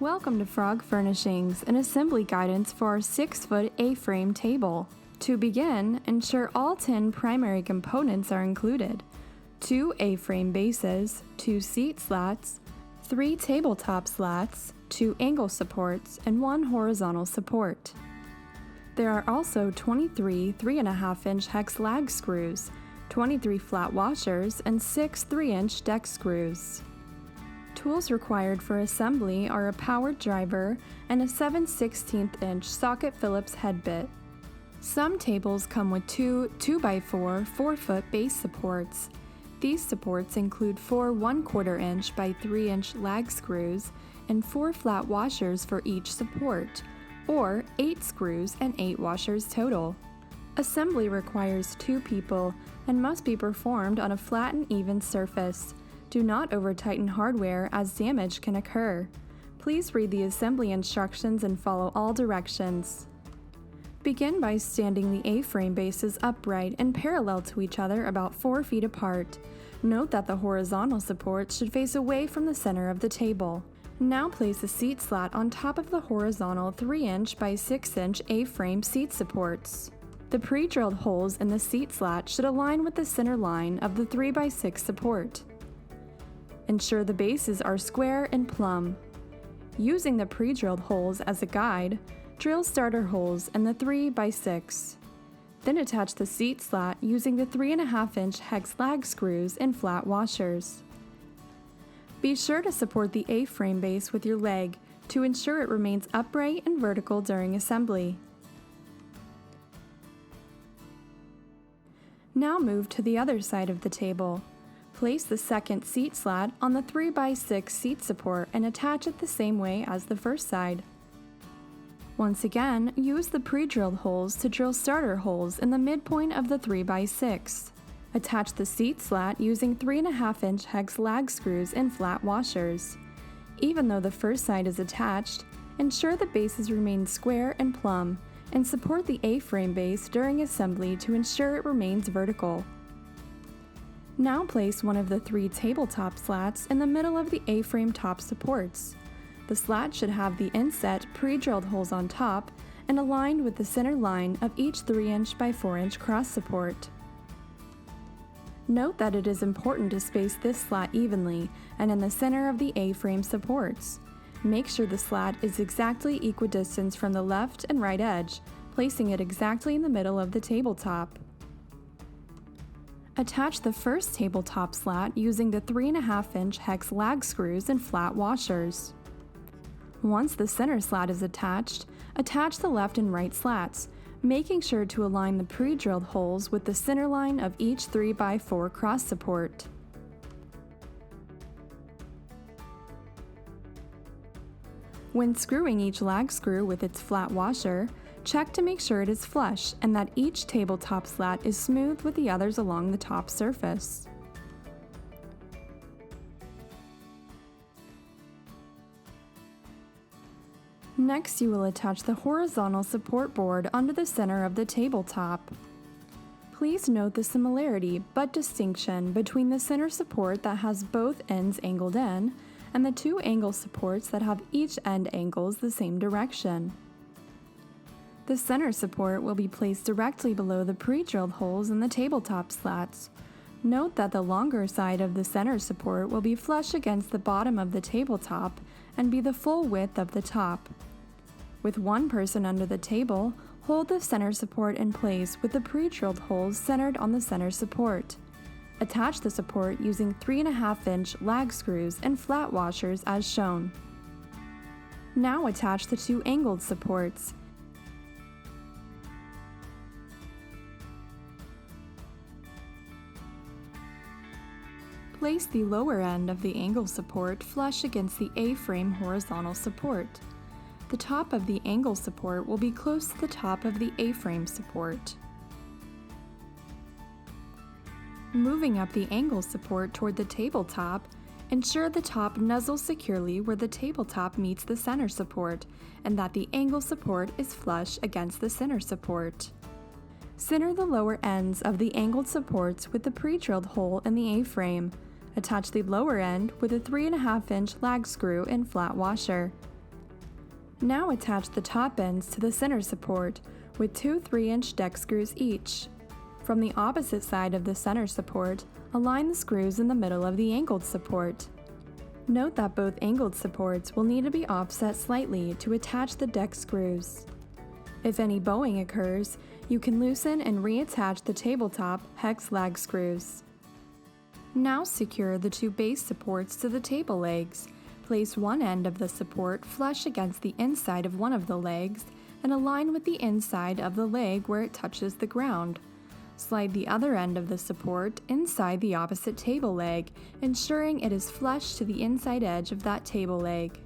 Welcome to Frog Furnishings, an assembly guidance for our 6-foot A-frame table. To begin, ensure all 10 primary components are included: 2 A-frame bases, 2 seat slats, 3 tabletop slats, 2 angle supports, and 1 horizontal support. There are also 23 3.5-inch hex lag screws, 23 flat washers, and 6 3-inch deck screws. Tools required for assembly are a powered driver and a 7/16-inch socket Phillips head bit. Some tables come with 2 2x4 4-foot base supports. These supports include 4 1/4-inch by 3-inch lag screws and 4 flat washers for each support, or 8 screws and 8 washers total. Assembly requires 2 people and must be performed on a flat and even surface. Do not over-tighten hardware as damage can occur. Please read the assembly instructions and follow all directions. Begin by standing the A-frame bases upright and parallel to each other about 4 feet apart. Note that the horizontal supports should face away from the center of the table. Now place a seat slat on top of the horizontal 3-inch by 6-inch A-frame seat supports. The pre-drilled holes in the seat slat should align with the center line of the 3x6 support. Ensure the bases are square and plumb. Using the pre-drilled holes as a guide, drill starter holes in the 3x6. Then attach the seat slat using the 3.5-inch hex lag screws and flat washers. Be sure to support the A-frame base with your leg to ensure it remains upright and vertical during assembly. Now move to the other side of the table. Place the second seat slat on the 3x6 seat support and attach it the same way as the first side. Once again, use the pre-drilled holes to drill starter holes in the midpoint of the 3x6. Attach the seat slat using 3.5-inch hex lag screws and flat washers. Even though the first side is attached, ensure the bases remain square and plumb, and support the A-frame base during assembly to ensure it remains vertical. Now place one of the 3 tabletop slats in the middle of the A-frame top supports. The slat should have the inset pre-drilled holes on top and aligned with the center line of each 3-inch by 4-inch cross support. Note that it is important to space this slat evenly and in the center of the A-frame supports. Make sure the slat is exactly equidistant from the left and right edge, placing it exactly in the middle of the tabletop. Attach the first tabletop slat using the 3.5-inch hex lag screws and flat washers. Once the center slat is attached, attach the left and right slats, making sure to align the pre-drilled holes with the center line of each 3x4 cross support. When screwing each lag screw with its flat washer, check to make sure it is flush and that each tabletop slat is smooth with the others along the top surface. Next, you will attach the horizontal support board onto the center of the tabletop. Please note the similarity but distinction between the center support that has both ends angled in and the 2 angle supports that have each end angles the same direction. The center support will be placed directly below the pre-drilled holes in the tabletop slats. Note that the longer side of the center support will be flush against the bottom of the tabletop and be the full width of the top. With one person under the table, hold the center support in place with the pre-drilled holes centered on the center support. Attach the support using 3.5-inch lag screws and flat washers as shown. Now attach the 2 angled supports. Place the lower end of the angle support flush against the A-frame horizontal support. The top of the angle support will be close to the top of the A-frame support. Moving up the angle support toward the tabletop, ensure the top nuzzles securely where the tabletop meets the center support and that the angle support is flush against the center support. Center the lower ends of the angled supports with the pre-drilled hole in the A-frame. Attach the lower end with a 3.5-inch lag screw and flat washer. Now attach the top ends to the center support with two 3-inch deck screws each. From the opposite side of the center support, align the screws in the middle of the angled support. Note that both angled supports will need to be offset slightly to attach the deck screws. If any bowing occurs, you can loosen and reattach the tabletop hex lag screws. Now secure the two base supports to the table legs. Place one end of the support flush against the inside of one of the legs and align with the inside of the leg where it touches the ground. Slide the other end of the support inside the opposite table leg, ensuring it is flush to the inside edge of that table leg.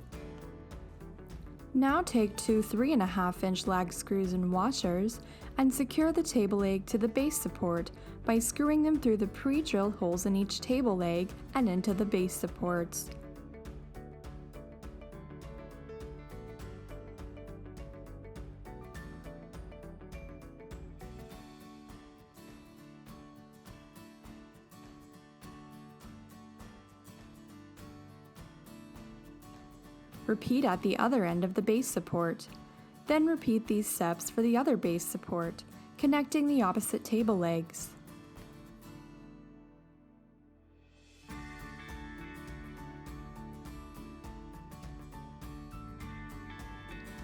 Now take two 3.5-inch lag screws and washers and secure the table leg to the base support by screwing them through the pre-drilled holes in each table leg and into the base supports. Repeat at the other end of the base support. Then repeat these steps for the other base support, connecting the opposite table legs.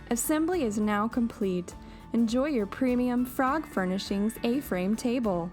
Assembly is now complete. Enjoy your premium Frog Furnishings A-frame table.